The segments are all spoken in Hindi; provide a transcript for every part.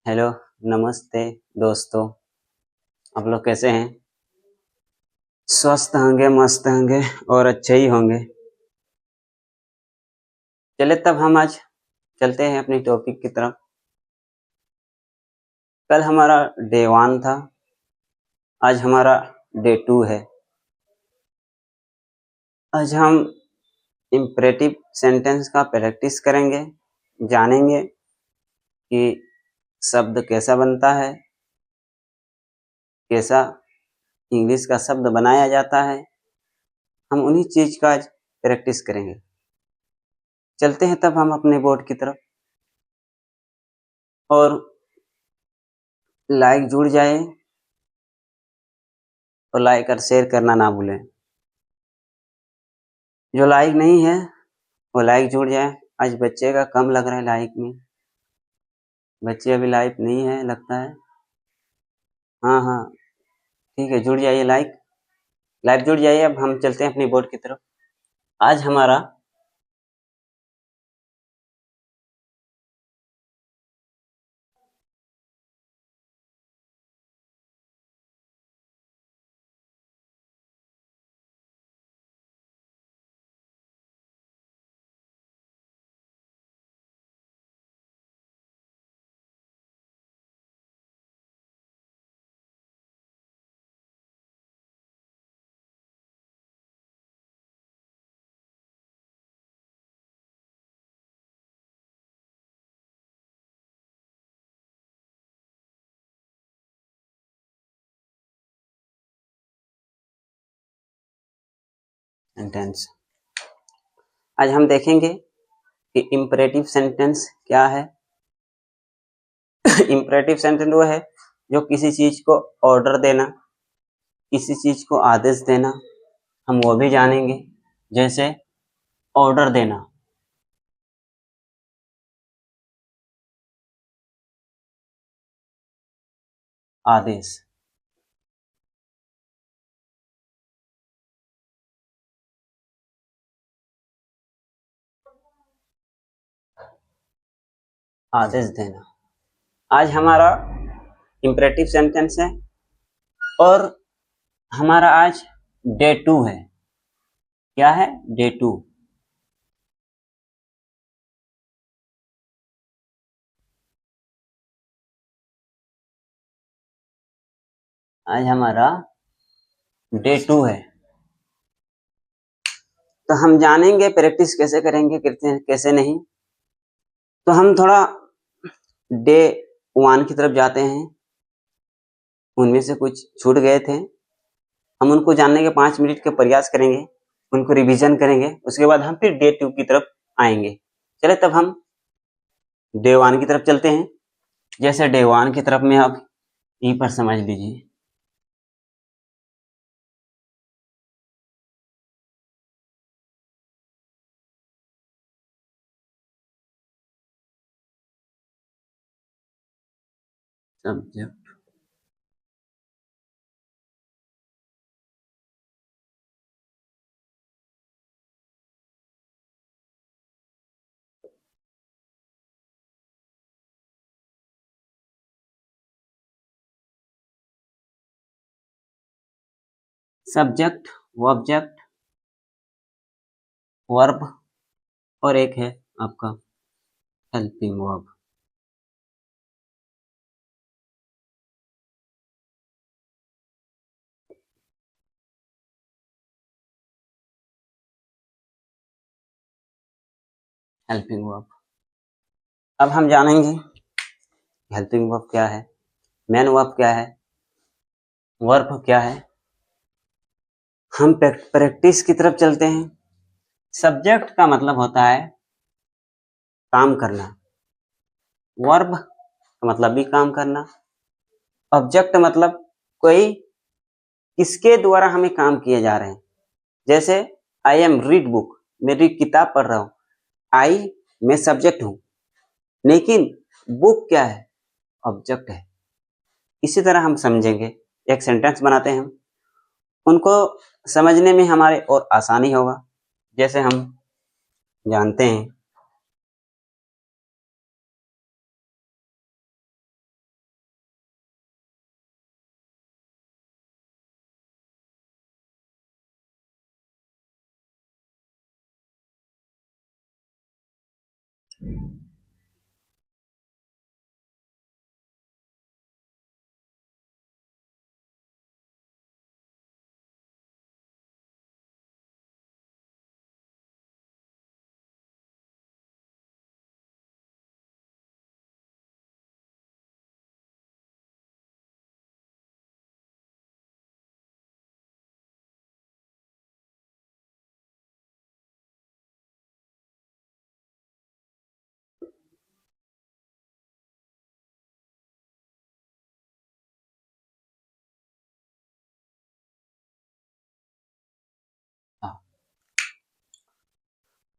हेलो, नमस्ते दोस्तों। आप लोग कैसे हैं? स्वस्थ होंगे, मस्त होंगे और अच्छे ही होंगे। चले तब हम आज चलते हैं अपनी टॉपिक की तरफ। कल हमारा डे 1 था, आज हमारा डे 2 है। आज हम इम्परेटिव सेंटेंस का प्रैक्टिस करेंगे, जानेंगे कि शब्द कैसा बनता है, कैसा इंग्लिश का शब्द बनाया जाता है। हम उन्हीं चीज का आज प्रैक्टिस करेंगे। चलते हैं तब हम अपने बोर्ड की तरफ, और लाइक जुड़ जाए और लाइक और शेयर करना ना भूलें। जो लाइक नहीं है वो लाइक जुड़ जाए। आज बच्चे का कम लग रहा है लाइक में, बच्चे अभी लाइक नहीं है लगता है। हाँ हाँ ठीक है, जुड़ जाइए, लाइक जुड़ जाइए। अब हम चलते हैं अपनी बोर्ड की तरफ। आज हमारा सेंटेंस, आज हम देखेंगे कि इम्परेटिव सेंटेंस क्या है। इम्परेटिव सेंटेंस वो है जो किसी चीज को ऑर्डर देना, किसी चीज को आदेश देना, हम वो भी जानेंगे। जैसे ऑर्डर देना, आदेश। आदेश देना आज हमारा इम्परेटिव सेंटेंस है, और हमारा आज डे 2 है। क्या है? डे 2। आज हमारा डे 2 है, तो हम जानेंगे प्रैक्टिस कैसे करेंगे, कैसे नहीं। तो हम थोड़ा डे 1 की तरफ जाते हैं। उनमें से कुछ छूट गए थे, हम उनको जानने के 5 मिनट के प्रयास करेंगे, उनको रिवीजन करेंगे। उसके बाद हम फिर डे 2 की तरफ आएंगे। चले तब हम डे 1 की तरफ चलते हैं। जैसे डे 1 की तरफ में आप यहीं पर समझ लीजिए। सब्जेक्ट, सब्जेक्ट, ऑब्जेक्ट, वर्ब, और एक है आपका हेल्पिंग वर्ब। हेल्पिंग वर्ब, अब हम जानेंगे हेल्पिंग वर्ब क्या है, मेन वर्ब क्या है, वर्ब क्या है। हम प्रैक्टिस की तरफ चलते हैं। सब्जेक्ट का मतलब होता है काम करना, वर्ब का मतलब भी काम करना, ऑब्जेक्ट मतलब कोई किसके द्वारा हमें काम किए जा रहे हैं। जैसे आई एम रीड बुक, मैं रीड किताब पढ़ रहा हूँ। आई, मैं सब्जेक्ट हूँ, लेकिन बुक क्या है? ऑब्जेक्ट है। इसी तरह हम समझेंगे, एक सेंटेंस बनाते हैं हम, उनको समझने में हमारे और आसानी होगा। जैसे हम जानते हैं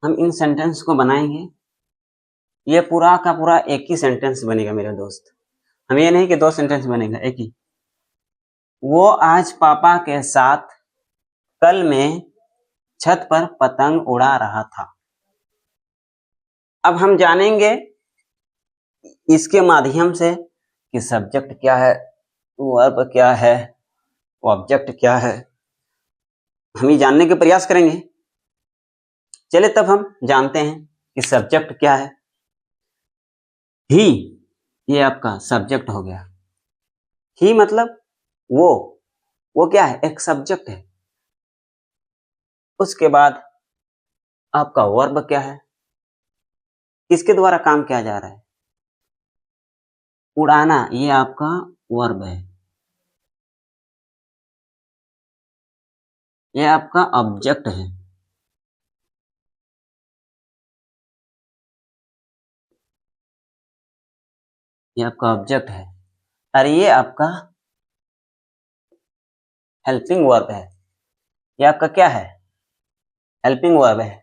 हम इन सेंटेंस को बनाएंगे, ये पूरा का पूरा एक ही सेंटेंस बनेगा मेरे दोस्त। हम ये नहीं कि दो सेंटेंस बनेगा, एक ही। वो आज पापा के साथ कल में छत पर पतंग उड़ा रहा था। अब हम जानेंगे इसके माध्यम से कि सब्जेक्ट क्या है, वर्ब क्या है, ऑब्जेक्ट क्या है, हम ये जानने के प्रयास करेंगे। चले तब हम जानते हैं कि सब्जेक्ट क्या है। ही, ये आपका सब्जेक्ट हो गया। ही मतलब वो क्या है, एक सब्जेक्ट है। उसके बाद आपका वर्ब क्या है, किसके द्वारा काम किया जा रहा है, उड़ाना, ये आपका वर्ब है। ये आपका ऑब्जेक्ट है। ये आपका ऑब्जेक्ट है और ये आपका हेल्पिंग वर्ब है। ये आपका क्या है, हेल्पिंग वर्ब है।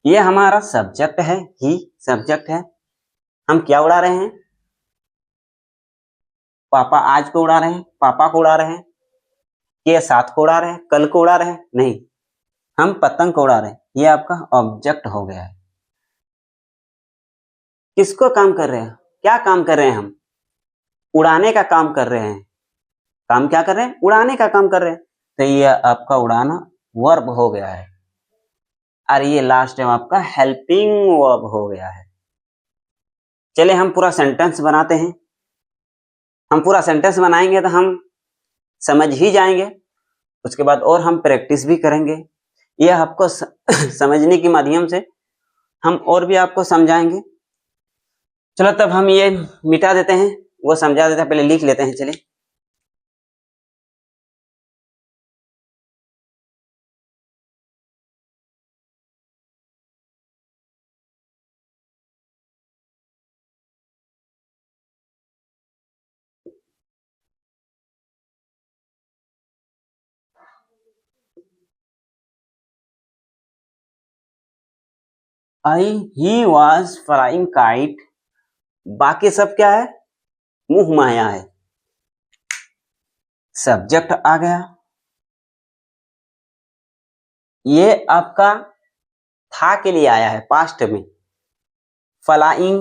ये हमारा सब्जेक्ट है, ही सब्जेक्ट है। हम क्या उड़ा रहे हैं, पापा आज को उड़ा रहे हैं, पापा को उड़ा रहे हैं, के साथ को उड़ा रहे हैं, कल को उड़ा रहे हैं, नहीं, हम पतंग को उड़ा रहे हैं। ये आपका ऑब्जेक्ट हो गया है। किसको काम कर रहे हैं, क्या काम कर रहे हैं हम, उड़ाने का काम कर रहे हैं। काम क्या कर रहे हैं, उड़ाने का काम कर रहे हैं। तो ये आपका उड़ाना वर्ब हो गया है और ये लास्ट टाइम आपका हेल्पिंग वर्ब हो गया है। चले हम पूरा सेंटेंस बनाते हैं। हम पूरा सेंटेंस बनाएंगे तो हम समझ ही जाएंगे, उसके बाद और हम प्रैक्टिस भी करेंगे। यह आपको समझने के माध्यम से हम और भी आपको समझाएंगे। चलो तब हम ये मिटा देते हैं, वो समझा देते हैं, पहले लिख लेते हैं। चलिए, ही वॉज फ्लाइंग काइट, बाकी सब क्या है, मुंह माया है। सब्जेक्ट आ गया, ये आपका था के लिए आया है पास्ट में। फ्लाइंग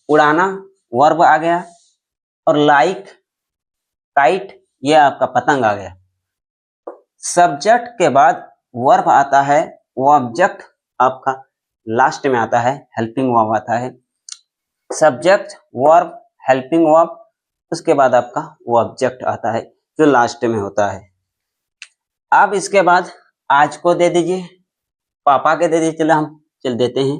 उड़ाना वर्ब आ गया, और लाइक काइट ये आपका पतंग आ गया। सब्जेक्ट के बाद वर्ब आता है, ऑब्जेक्ट आपका लास्ट में आता है, हेल्पिंग वर्ब आता है। सब्जेक्ट वर्ब हेल्पिंग वर्ब, उसके बाद आपका ऑब्जेक्ट आता है जो लास्ट में होता है। अब इसके बाद आज को दे दीजिए, पापा के दे दीजिए। चलो हम चल देते हैं।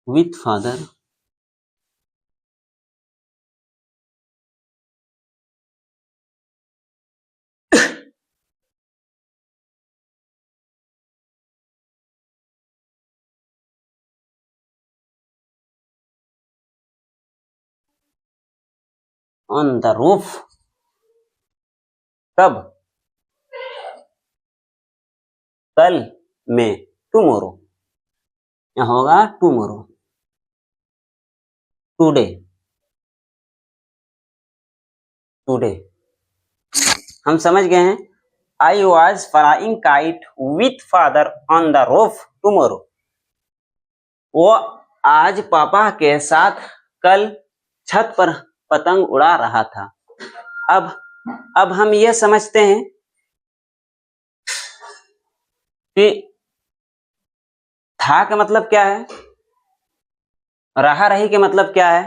With father, on the roof, कब, कल में, टुमोरो, यहाँ होगा टुमोरो, टुडे, टुडे। हम समझ गए हैं। I was flying kite with father on the roof tomorrow. वो आज पापा के साथ कल छत पर पतंग उड़ा रहा था। अब हम ये समझते हैं कि था का मतलब क्या है, रहा रही के मतलब क्या है।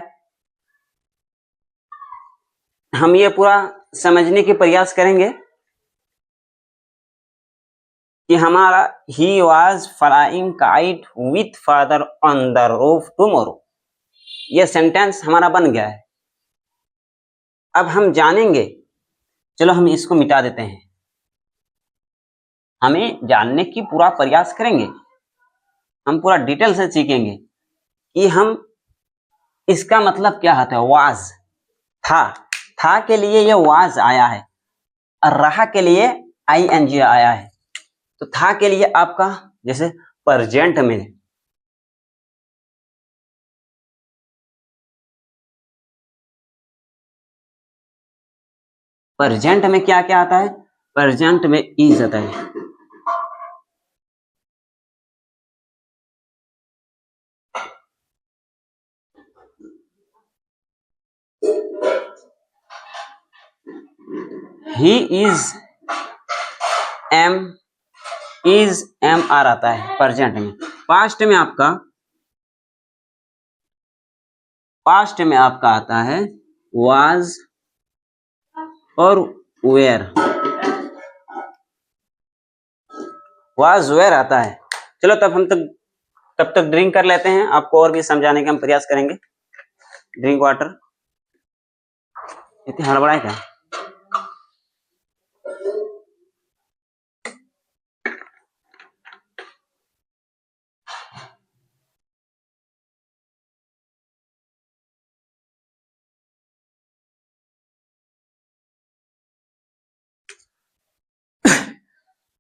हम ये पूरा समझने की प्रयास करेंगे कि हमारा he was flying kite with father on the roof tomorrow, ये सेंटेंस हमारा बन गया है। अब हम जानेंगे, चलो हम इसको मिटा देते हैं, हमें जानने की पूरा प्रयास करेंगे, हम पूरा डिटेल से सीखेंगे कि हम इसका मतलब क्या होता है। वाज था के लिए ये वाज आया है, और रहा के लिए आईएनजी आया है। तो था के लिए आपका जैसे प्रेजेंट में क्या क्या आता है, प्रेजेंट में इज आता है। ही इज एम आर आता है प्रेजेंट में। पास्ट में आपका आता है वाज और वेयर, वाज वेयर आता है। चलो तब तक ड्रिंक कर लेते हैं, आपको और भी समझाने का हम प्रयास करेंगे। Drink water. इतनी हड़बड़ा है क्या?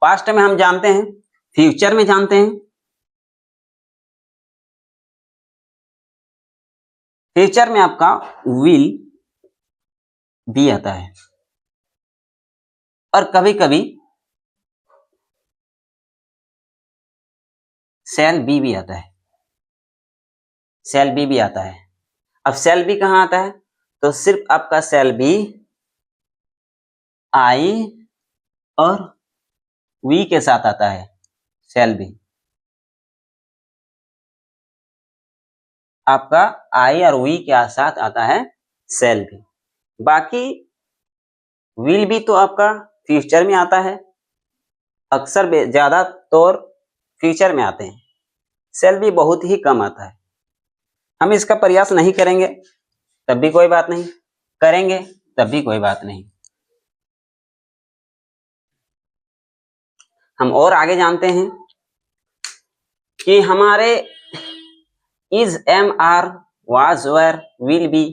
पास्ट में हम जानते हैं, फ्यूचर में जानते हैं। फ्यूचर में आपका विल बी आता है, और कभी कभी सेल बी भी आता है, सेल बी भी आता है। अब सेल बी कहाँ आता है, तो सिर्फ आपका सेल बी आई और वी के साथ आता है। सेल बी आपका आई और वी के साथ आता है सेल बी। बाकी विल बी तो आपका फ्यूचर में आता है, अक्सर ज्यादा तौर फ्यूचर में आते हैं। सेल बी बहुत ही कम आता है। हम इसका प्रयास नहीं करेंगे तब भी कोई बात नहीं, करेंगे तब भी कोई बात नहीं। हम और आगे जानते हैं कि हमारे is am are was were will be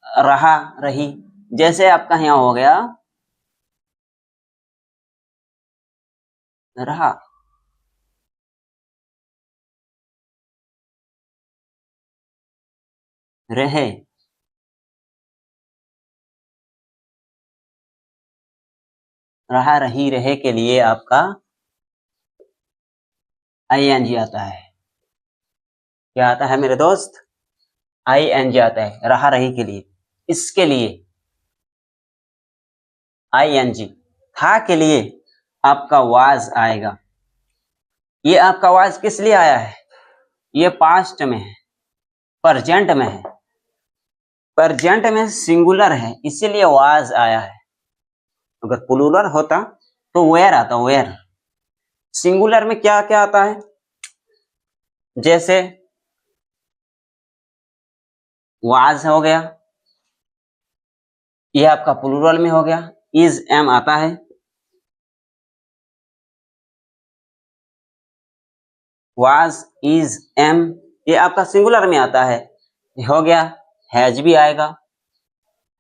रहा रही, जैसे आपका यहां हो गया रहा, रहे, रहा रही रहे के लिए आपका आईएनजी आता है। क्या आता है मेरे दोस्त? आईएनजी आता है रहा रही के लिए। इसके लिए आईएनजी, था के लिए आपका वाज आएगा। ये आपका वाज किस लिए आया है? ये पास्ट में है, प्रेजेंट में है, प्रेजेंट में सिंगुलर है, इसीलिए वाज आया है। अगर प्लूरल होता तो वेयर आता, वेयर। सिंगुलर में क्या क्या आता है, जैसे वाज हो गया, ये आपका प्लूरल में हो गया। इज एम आता है, वाज इज एम, ये आपका सिंगुलर में आता है, ये हो गया। हैज भी आएगा,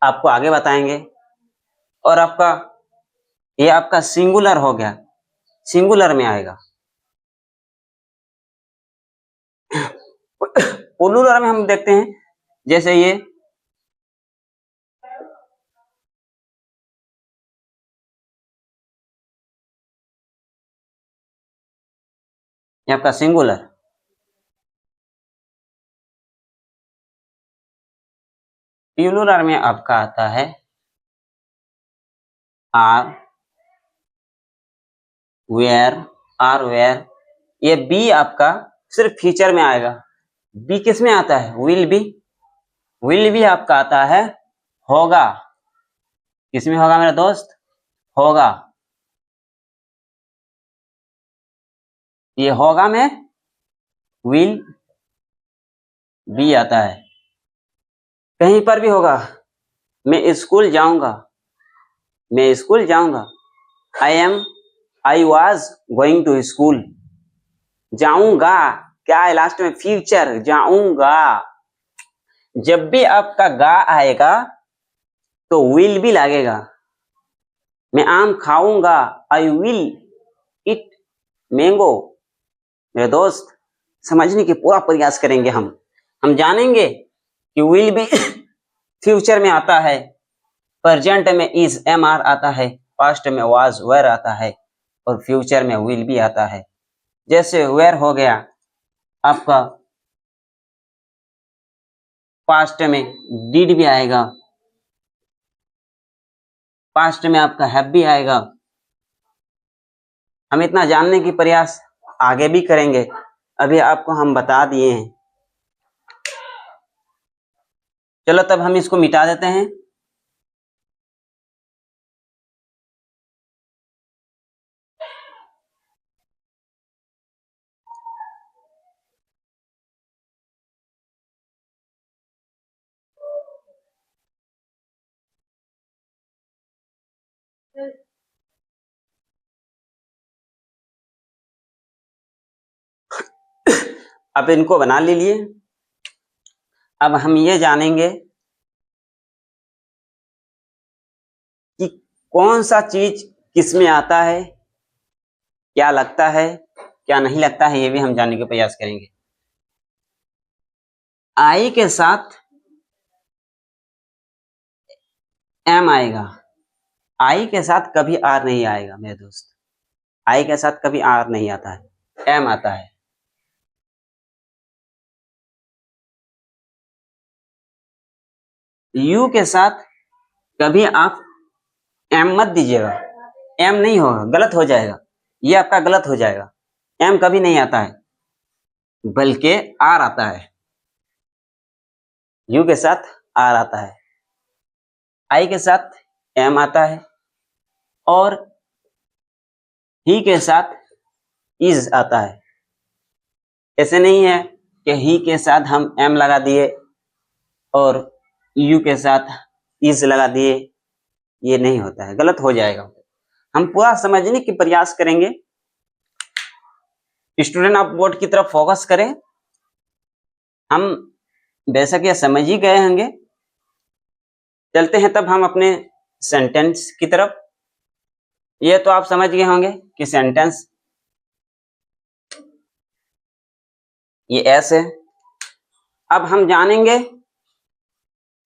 आपको आगे बताएंगे। और आपका ये आपका सिंगुलर हो गया, सिंगुलर में आएगा। प्लूरल में हम देखते हैं, जैसे ये आपका सिंगुलर, प्लूरल में आपका आता है आर, वेयर, आर वेयर। ये बी आपका सिर्फ फ्यूचर में आएगा। बी किस में आता है? Will be. विल बी आपका आता है होगा। किस में होगा मेरा दोस्त? होगा। ये होगा में विल बी आता है। कहीं पर भी होगा। मैं स्कूल जाऊंगा, मैं स्कूल जाऊंगा। I was going to school. जाऊंगा क्या है लास्ट में? फ्यूचर, जाऊंगा। जब भी आपका गा आएगा तो विल भी लगेगा। मैं आम खाऊंगा, आई विल इट मैंगो। मेरे दोस्त समझने की पूरा प्रयास करेंगे हम जानेंगे कि विल भी फ्यूचर में आता है, प्रेजेंट में इज एम आर आता है, पास्ट में वाज वेर आता है और फ्यूचर में विल भी आता है। जैसे वेर हो गया आपका, पास्ट में डिड भी आएगा, पास्ट में आपका हैव भी आएगा। हम इतना जानने की प्रयास आगे भी करेंगे, अभी आपको हम बता दिए हैं। चलो तब हम इसको मिटा देते हैं। अब इनको बना लीजिए। अब हम ये जानेंगे कि कौन सा चीज किस में आता है, क्या लगता है, क्या नहीं लगता है, ये भी हम जानने का प्रयास करेंगे। आई के साथ एम आएगा, आई के साथ कभी आर नहीं आएगा मेरे दोस्त। आई के साथ कभी आर नहीं आता है, एम आता है। यू के साथ कभी आप एम मत दीजिएगा, एम नहीं होगा, गलत हो जाएगा, ये आपका गलत हो जाएगा। एम कभी नहीं आता है, बल्कि आर आता है। यू के साथ आर आता है, आई के साथ एम आता है और ही के साथ इज आता है। ऐसे नहीं है कि ही के साथ हम एम लगा दिए और यू के साथ इज लगा दिए, ये नहीं होता है, गलत हो जाएगा। हम पूरा समझने की प्रयास करेंगे। स्टूडेंट आप बोर्ड की तरफ फोकस करें। हम बेशक ये समझ ही गए होंगे। चलते हैं तब हम अपने सेंटेंस की तरफ। ये तो आप समझ गए होंगे कि सेंटेंस ये ऐसे। अब हम जानेंगे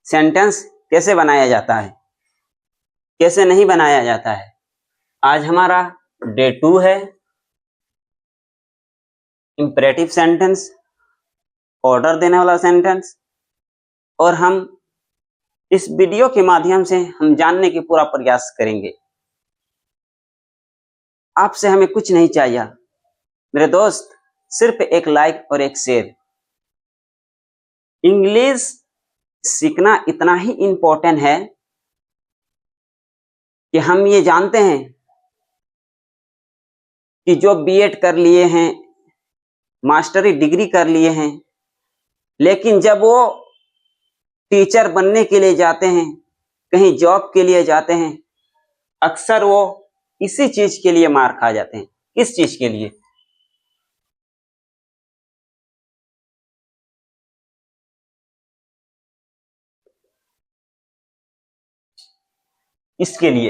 सेंटेंस कैसे बनाया जाता है, कैसे नहीं बनाया जाता है। आज हमारा डे 2 है, इंपरेटिव सेंटेंस, ऑर्डर देने वाला सेंटेंस। और हम इस वीडियो के माध्यम से हम जानने की पूरा प्रयास करेंगे। आपसे हमें कुछ नहीं चाहिए मेरे दोस्त, सिर्फ एक लाइक और एक शेयर। इंग्लिश सीखना इतना ही इम्पोर्टेंट है कि हम ये जानते हैं कि जो बीएड कर लिए हैं, मास्टरी डिग्री कर लिए हैं, लेकिन जब वो टीचर बनने के लिए जाते हैं, कहीं जॉब के लिए जाते हैं, अक्सर वो इसी चीज के लिए मार खा जाते हैं। किस चीज के लिए? इसके लिए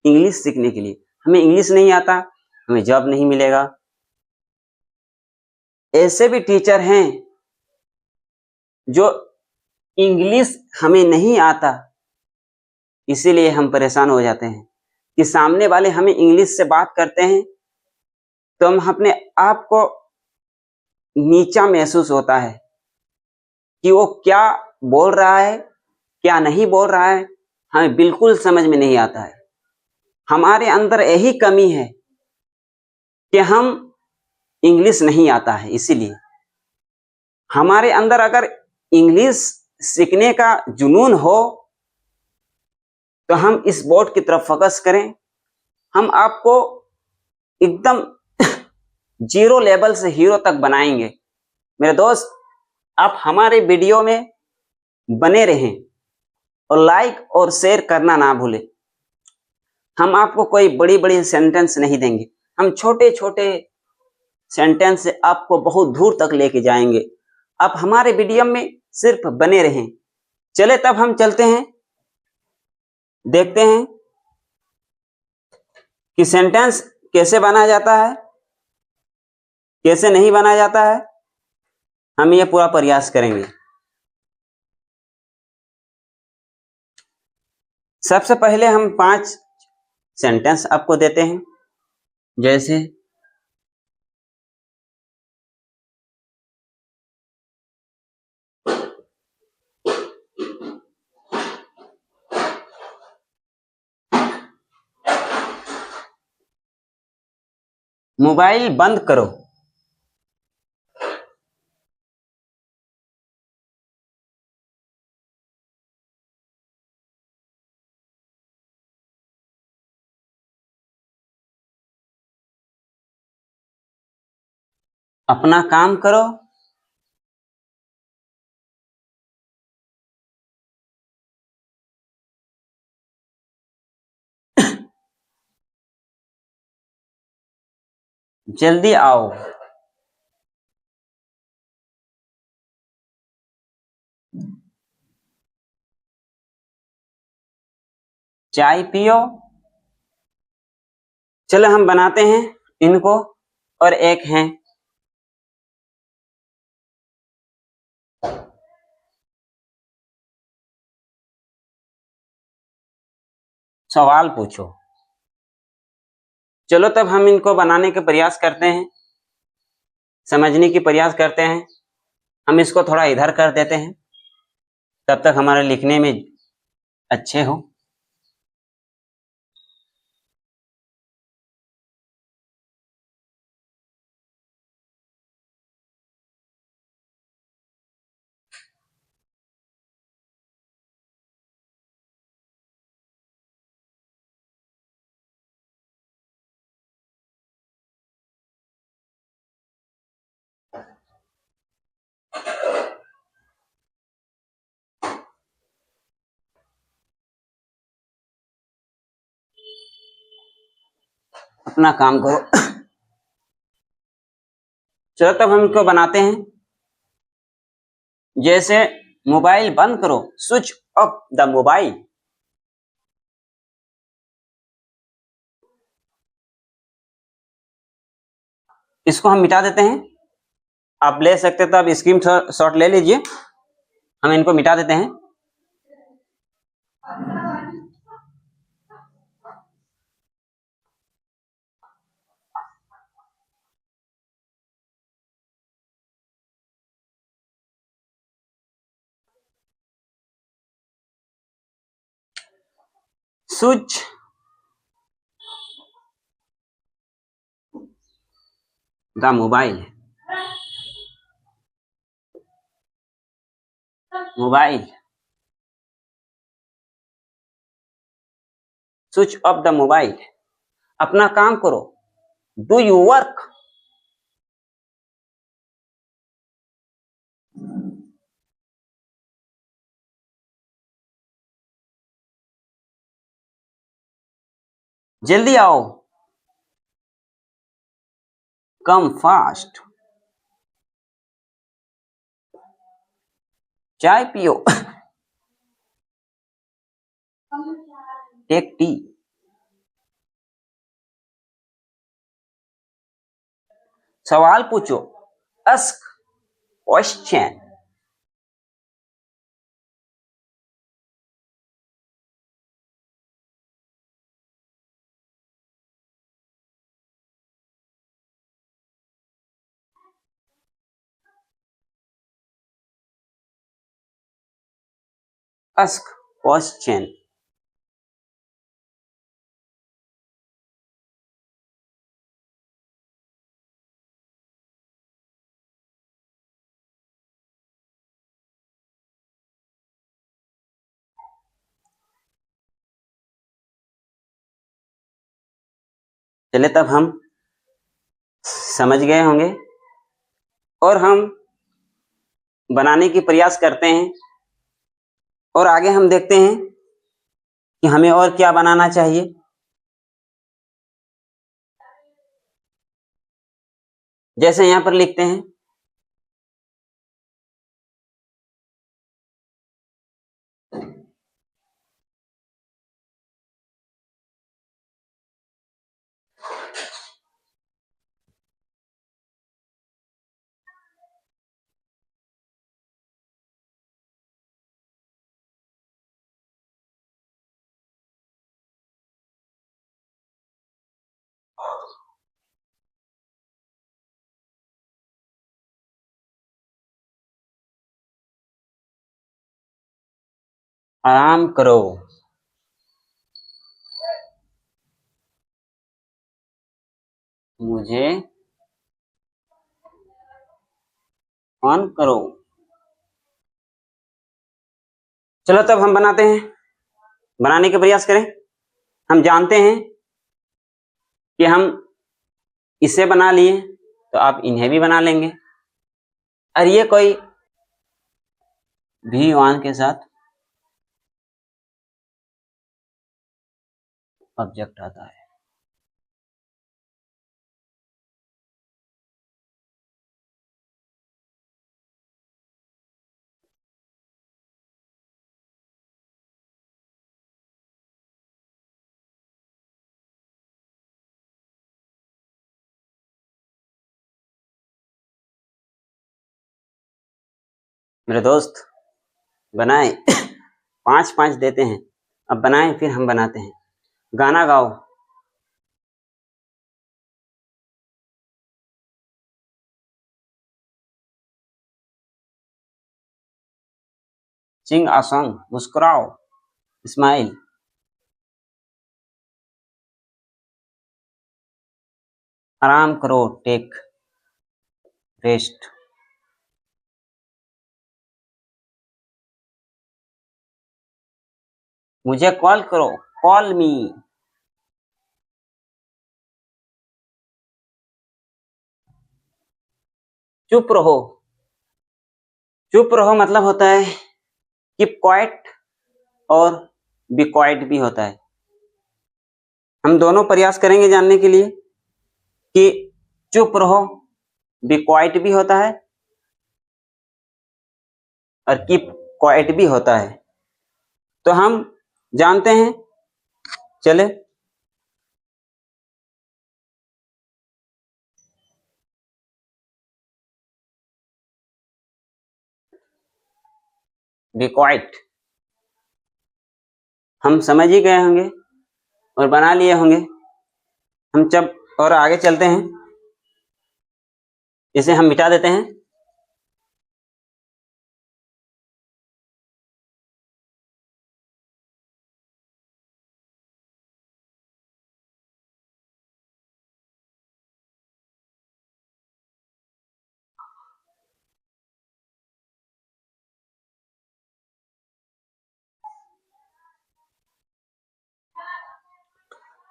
इंग्लिश सीखने के लिए। हमें इंग्लिश नहीं आता, हमें जॉब नहीं मिलेगा। ऐसे भी टीचर हैं जो इंग्लिश हमें नहीं आता, इसीलिए हम परेशान हो जाते हैं कि सामने वाले हमें इंग्लिश से बात करते हैं तो हम अपने आप को नीचा महसूस होता है कि वो क्या बोल रहा है, क्या नहीं बोल रहा है, हमें बिल्कुल समझ में नहीं आता है। हमारे अंदर यही कमी है कि हम इंग्लिश नहीं आता है। इसीलिए हमारे अंदर अगर इंग्लिश सीखने का जुनून हो तो हम इस बोर्ड की तरफ फोकस करें। हम आपको एकदम जीरो लेवल से हीरो तक बनाएंगे। मेरे दोस्त, आप हमारे वीडियो में बने रहें और लाइक और शेयर करना ना भूलें। हम आपको कोई बड़ी बड़ी सेंटेंस नहीं देंगे, हम छोटे छोटे सेंटेंस से आपको बहुत दूर तक लेके जाएंगे। आप हमारे वीडियो में सिर्फ बने रहें। चले तब हम चलते हैं, देखते हैं कि सेंटेंस कैसे बनाया जाता है, कैसे नहीं बनाया जाता है। हम ये पूरा प्रयास करेंगे। सबसे पहले हम 5 सेंटेंस आपको देते हैं, जैसे मोबाइल बंद करो। अपना काम करो। जल्दी आओ। चाय पियो। चलो हम बनाते हैं इनको। और एक है, सवाल पूछो। चलो तब हम इनको बनाने के प्रयास करते हैं, समझने की प्रयास करते हैं। हम इसको थोड़ा इधर कर देते हैं, तब तक हमारे लिखने में अच्छे हो। अपना काम करो। चलो तब हम इनको बनाते हैं, जैसे मोबाइल बंद करो, स्विच ऑफ द मोबाइल। इसको हम मिटा देते हैं। आप ले सकते तो आप स्क्रीन शॉट ले लीजिए। हम इनको मिटा देते हैं। Switch the mobile. Mobile, switch off the mobile. अपना काम करो, डू यू वर्क। जल्दी आओ, कम फास्ट। चाय पियो, टेक टी। सवाल पूछो, आस्क क्वेश्चन। ask question. चले तब हम समझ गए होंगे और हम बनाने की प्रयास करते हैं और आगे हम देखते हैं कि हमें और क्या बनाना चाहिए। जैसे यहां पर लिखते हैं आराम करो, मुझे ऑन करो। चलो तब हम बनाते हैं, बनाने के प्रयास करें। हम जानते हैं कि हम इसे बना लिए तो आप इन्हें भी बना लेंगे। और ये कोई V1 के साथ ऑब्जेक्ट आता है। मेरे दोस्त बनाए 5-5 देते हैं। अब बनाएं फिर हम बनाते हैं। गाना गाओ। सिंग अ सॉन्ग, मुस्कुराओ, स्माइल। आराम करो, टेक रेस्ट। मुझे कॉल करो, कॉल मी। चुप रहो, चुप रहो मतलब होता है कीप क्वाइट और बी क्वाइट भी होता है। हम दोनों प्रयास करेंगे जानने के लिए कि चुप रहो बी क्वाइट भी होता है और कीप क्वाइट भी होता है। तो हम जानते हैं, चले बी क्वाइट हम समझ ही गए होंगे और बना लिए होंगे। हम जब और आगे चलते हैं, इसे हम मिटा देते हैं।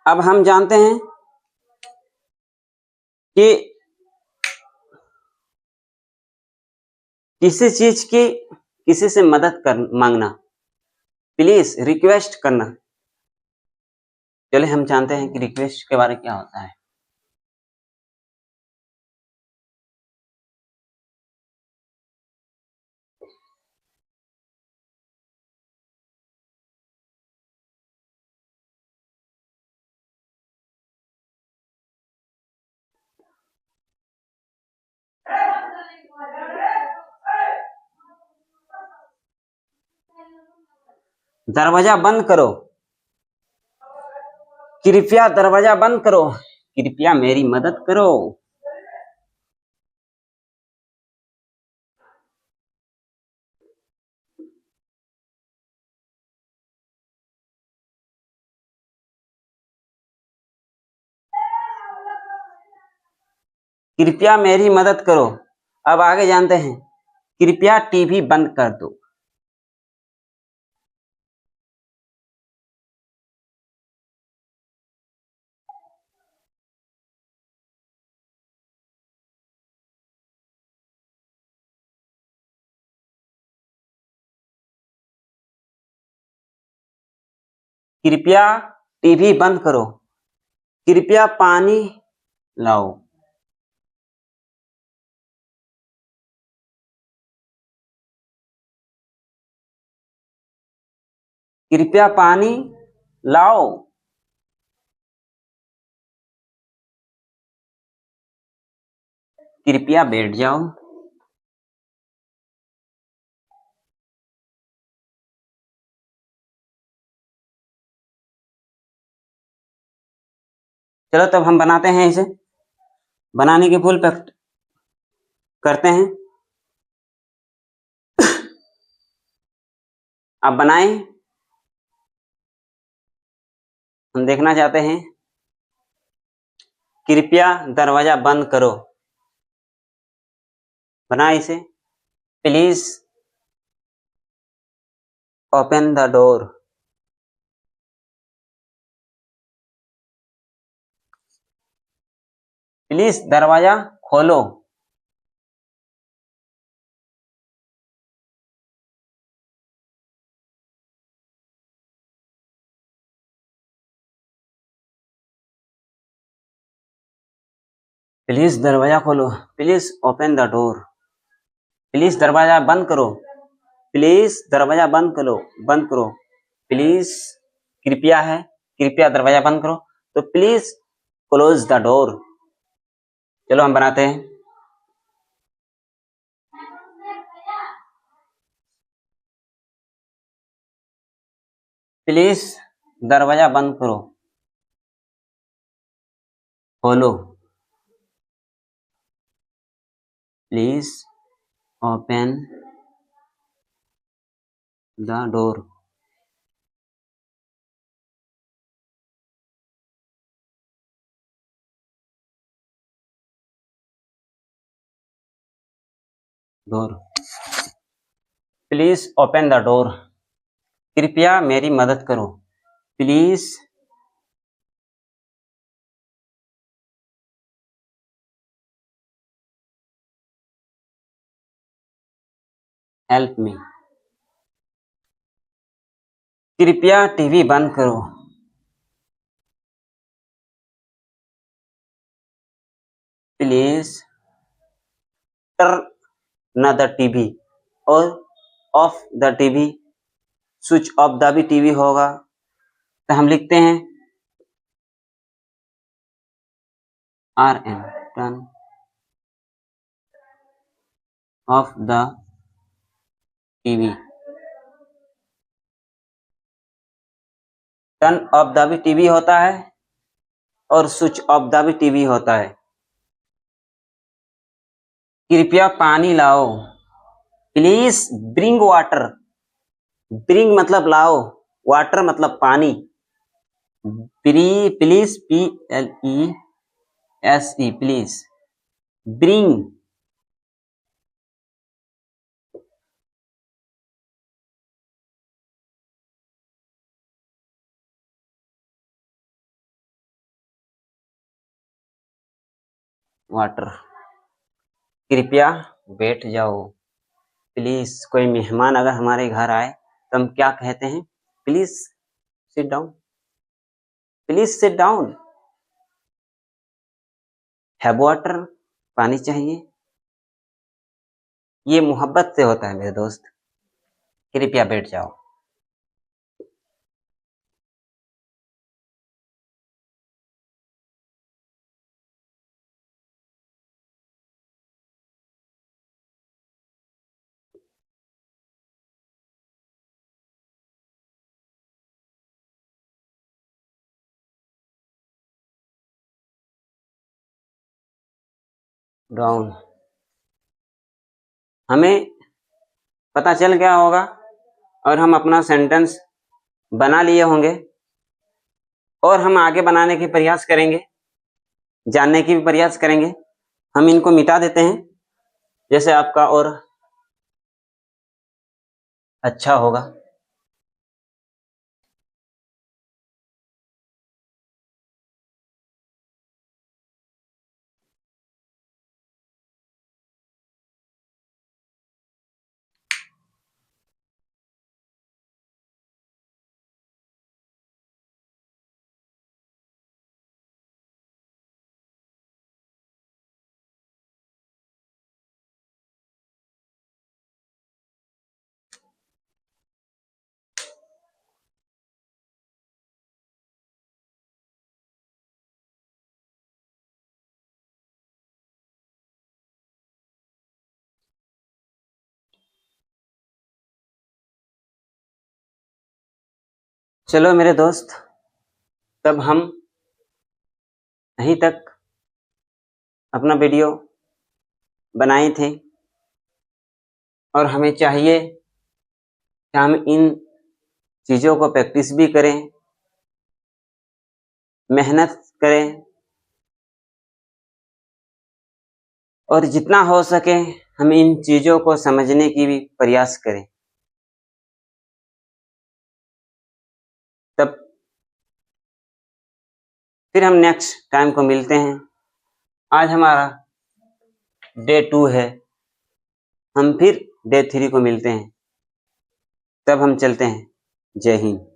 अब हम जानते हैं कि किसी चीज की किसी से मदद कर मांगना, प्लीज रिक्वेस्ट करना। चले हम जानते हैं कि रिक्वेस्ट के बारे में क्या होता है। दरवाजा बंद करो, कृपया दरवाजा बंद करो, कृपया मेरी मदद करो। कृपया मेरी मदद करो। अब आगे जानते हैं, कृपया टीवी बंद कर दो। कृपया टीवी बंद करो। कृपया पानी लाओ। कृपया पानी लाओ। कृपया बैठ जाओ। चलो तब हम बनाते हैं इसे। बनाने की फुल प्रैक्टिस करते हैं। आप बनाएं। हम देखना चाहते हैं। कृपया दरवाजा बंद करो। बनाए इसे। Please open the door. Please दरवाजा खोलो। प्लीज दरवाजा खोलो। Please open the door. Please दरवाजा बंद करो। प्लीज दरवाजा बंद करो। बंद करो। प्लीज कृपया है, कृपया दरवाजा बंद करो, तो प्लीज क्लोज द डोर। चलो हम बनाते हैं। प्लीज दरवाजा बंद करो। खोलो। Please open the door. Door. Please open the door. कृपया मेरी मदद करो। Please help me. कृपया टीवी बंद करो। Please turn the TV. और off the TV, switch off the भी टीवी होगा, तो हम लिखते हैं RN, turn off the TV. Turn off the भी टीवी होता है और स्विच ऑफ द भी टीवी होता है। कृपया पानी लाओ। Please bring water. ब्रिंग मतलब लाओ, वाटर मतलब पानी। Please PLESE, please bring water. कृपया बैठ जाओ। प्लीज कोई मेहमान अगर हमारे घर आए तो हम क्या कहते हैं? Please sit down. Please sit down. Have water, पानी चाहिए। ये मोहब्बत से होता है मेरे दोस्त। कृपया बैठ जाओ। डाउन। हमें पता चल गया होगा और हम अपना सेंटेंस बना लिए होंगे और हम आगे बनाने के प्रयास करेंगे, जानने की भी प्रयास करेंगे। हम इनको मिटा देते हैं, जैसे आपका और अच्छा होगा। चलो मेरे दोस्त, तब हम यहीं तक अपना वीडियो बनाए थे, और हमें चाहिए कि हम इन चीज़ों को प्रैक्टिस भी करें, मेहनत करें, और जितना हो सके हम इन चीज़ों को समझने की भी प्रयास करें। तब फिर हम नेक्स्ट टाइम को मिलते हैं। आज हमारा डे 2 है, हम फिर डे 3 को मिलते हैं। तब हम चलते हैं। जय हिंद।